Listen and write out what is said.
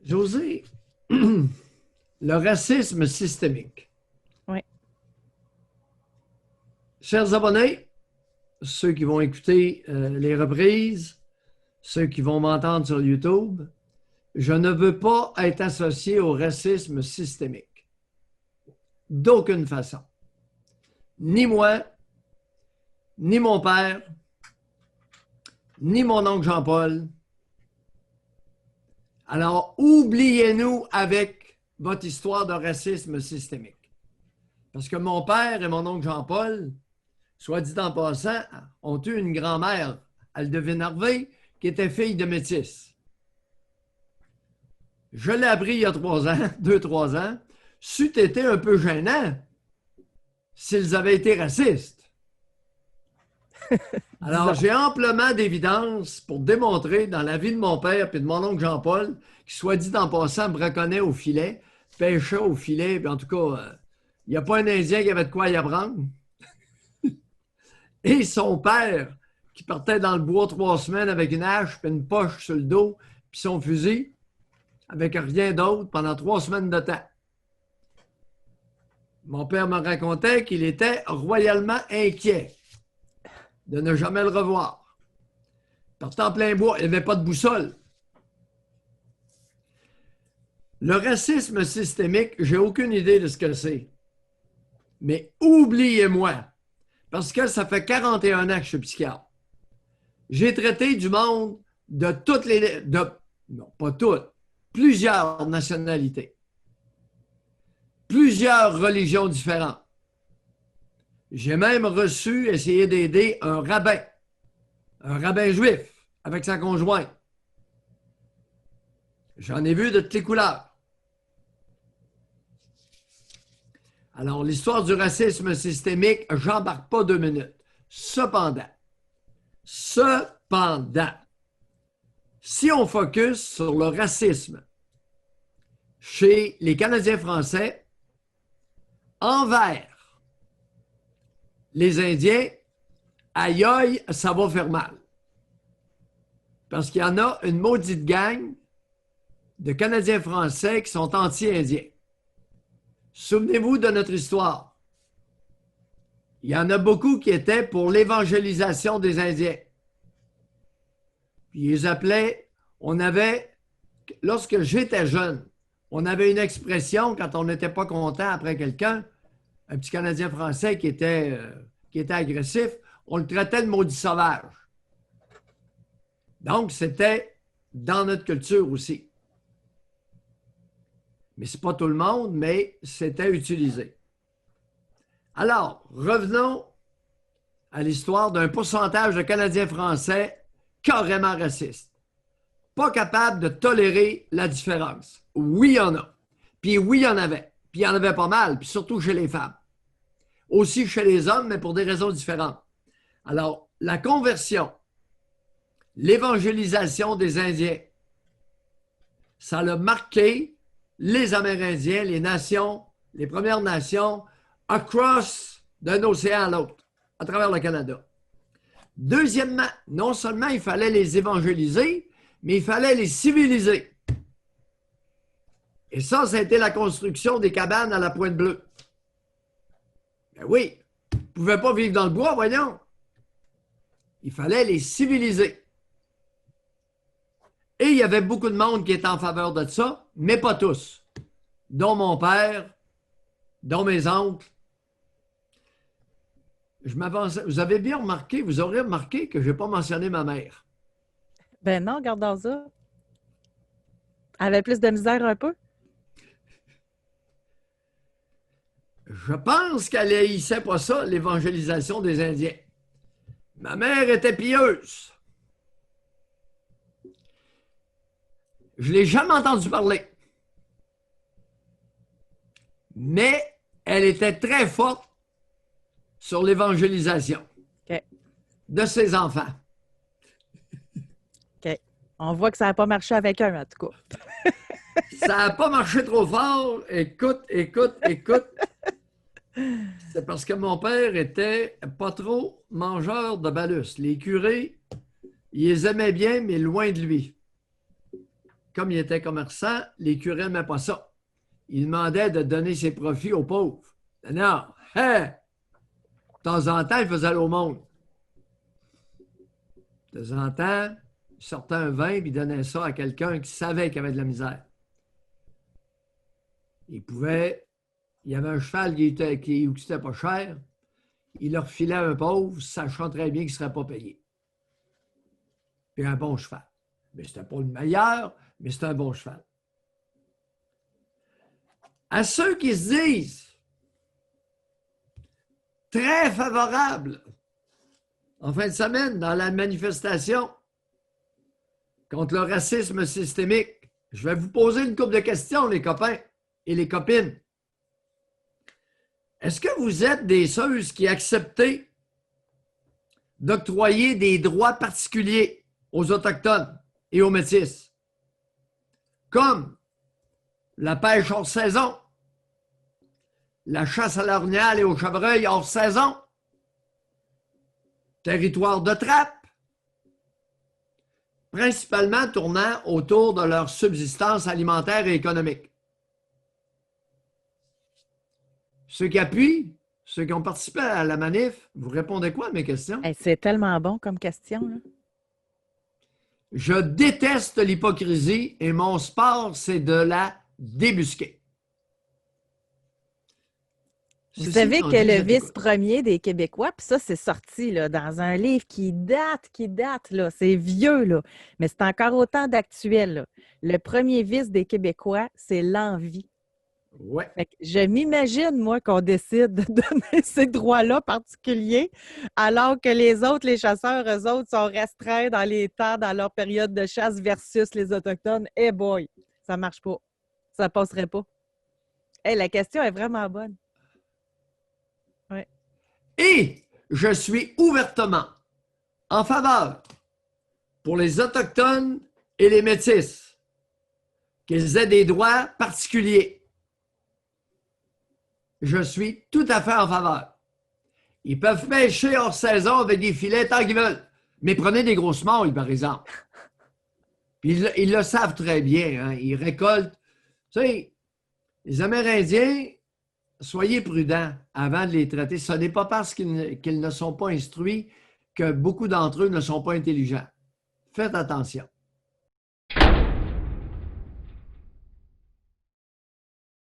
José, le racisme systémique. Oui. Chers abonnés, ceux qui vont écouter les reprises, ceux qui vont m'entendre sur YouTube, je ne veux pas être associé au racisme systémique. D'aucune façon. Ni moi, ni mon père, ni mon oncle Jean-Paul. Alors, oubliez-nous avec votre histoire de racisme systémique. Parce que mon père et mon oncle Jean-Paul, soit dit en passant, ont eu une grand-mère, Aldevine Harvey, qui était fille de métis. Je l'ai appris il y a 3 ans, 2-3 ans. C'eût été un peu gênant s'ils avaient été racistes. Alors, j'ai amplement d'évidence pour démontrer dans la vie de mon père et de mon oncle Jean-Paul, qui, soit dit en passant, me reconnaît au filet, pêchait au filet, puis en tout cas, il n'y a pas un Indien qui avait de quoi y apprendre. Et son père, qui partait dans le bois 3 semaines avec une hache, puis une poche sur le dos, puis son fusil, avec rien d'autre pendant 3 semaines de temps. Mon père me racontait qu'il était royalement inquiet de ne jamais le revoir. Partant en plein bois, il n'y avait pas de boussole. Le racisme systémique, j'ai aucune idée de ce que c'est. Mais oubliez-moi, parce que ça fait 41 ans que je suis psychiatre. J'ai traité du monde de toutes les... non, pas toutes, plusieurs nationalités, plusieurs religions différentes. J'ai même essayé d'aider un rabbin juif avec sa conjointe. J'en ai vu de toutes les couleurs. Alors, l'histoire du racisme systémique, j'embarque pas 2 minutes. Cependant, si on focus sur le racisme chez les Canadiens français envers les Indiens, aïe aïe, ça va faire mal. Parce qu'il y en a une maudite gang de Canadiens français qui sont anti-indiens. Souvenez-vous de notre histoire. Il y en a beaucoup qui étaient pour l'évangélisation des Indiens. Puis ils les appelaient, lorsque j'étais jeune, on avait une expression quand on n'était pas content après quelqu'un, un petit Canadien français qui était agressif, on le traitait de maudit sauvage. Donc, c'était dans notre culture aussi. Mais ce n'est pas tout le monde, mais c'était utilisé. Alors, revenons à l'histoire d'un pourcentage de Canadiens français carrément racistes. Pas capables de tolérer la différence. Oui, il y en a. Puis oui, il y en avait. Puis il y en avait pas mal, puis surtout chez les femmes. Aussi chez les hommes, mais pour des raisons différentes. Alors, la conversion, l'évangélisation des Indiens, ça a marqué les Amérindiens, les nations, les Premières Nations, across d'un océan à l'autre, à travers le Canada. Deuxièmement, non seulement il fallait les évangéliser, mais il fallait les civiliser. Et ça a été la construction des cabanes à la Pointe Bleue. Ben oui, ils ne pouvaient pas vivre dans le bois, voyons. Il fallait les civiliser. Et il y avait beaucoup de monde qui était en faveur de ça, mais pas tous. Dont mon père, dont mes oncles. Je m'avançais. Vous avez bien remarqué, vous aurez remarqué que je n'ai pas mentionné ma mère. Ben non, regarde dans ça. Elle avait plus de misère un peu. Je pense qu'elle haïssait pas ça, l'évangélisation des Indiens. Ma mère était pieuse. Je ne l'ai jamais entendu parler. Mais elle était très forte sur l'évangélisation de ses enfants. OK. On voit que ça n'a pas marché avec un, en tout cas. Ça n'a pas marché trop fort. Écoute. C'est parce que mon père était pas trop mangeur de balus. Les curés, ils les aimaient bien, mais loin de lui. comme il était commerçant, les curés n'aimaient pas ça. Il demandait de donner ses profits aux pauvres. Non, hein? De temps en temps, il faisait l'aumône. De temps en temps, il sortait un vin et il donnait ça à quelqu'un qui savait qu'il avait de la misère. Il y avait un cheval qui coûtait pas cher, il leur filait un pauvre, sachant très bien qu'il ne serait pas payé. Puis un bon cheval. Mais c'était pas le meilleur, mais c'était un bon cheval. À ceux qui se disent très favorables en fin de semaine dans la manifestation contre le racisme systémique, je vais vous poser une couple de questions, les copains et les copines. Est-ce que vous êtes des ceux qui acceptez d'octroyer des droits particuliers aux Autochtones et aux Métis, comme la pêche hors saison, la chasse à l'orignal et au chevreuil hors saison, territoire de trappe, principalement tournant autour de leur subsistance alimentaire et économique? Ceux qui appuient, ceux qui ont participé à la manif, vous répondez quoi à mes questions? Hey, c'est tellement bon comme question, là. Je déteste l'hypocrisie et mon sport, c'est de la débusquer. Vous savez que le vice-premier des Québécois, puis ça, c'est sorti là, dans un livre qui date, là, c'est vieux, là, mais c'est encore autant d'actuel, là. Le premier vice des Québécois, c'est l'envie. Ouais. Fait que je m'imagine, moi, qu'on décide de donner ces droits-là particuliers, alors que les autres, les chasseurs, eux autres, sont restreints dans les temps, dans leur période de chasse versus les Autochtones. Eh boy, ça marche pas. Ça passerait pas. Hey, la question est vraiment bonne. Ouais. Et je suis ouvertement en faveur pour les Autochtones et les Métis qu'ils aient des droits particuliers. Je suis tout à fait en faveur. Ils peuvent pêcher hors saison avec des filets tant qu'ils veulent. Mais prenez des grosses morts, par exemple. Puis ils le savent très bien. Hein? Ils récoltent. Tu sais, les Amérindiens, soyez prudents avant de les traiter. Ce n'est pas parce qu'ils ne sont pas instruits que beaucoup d'entre eux ne sont pas intelligents. Faites attention.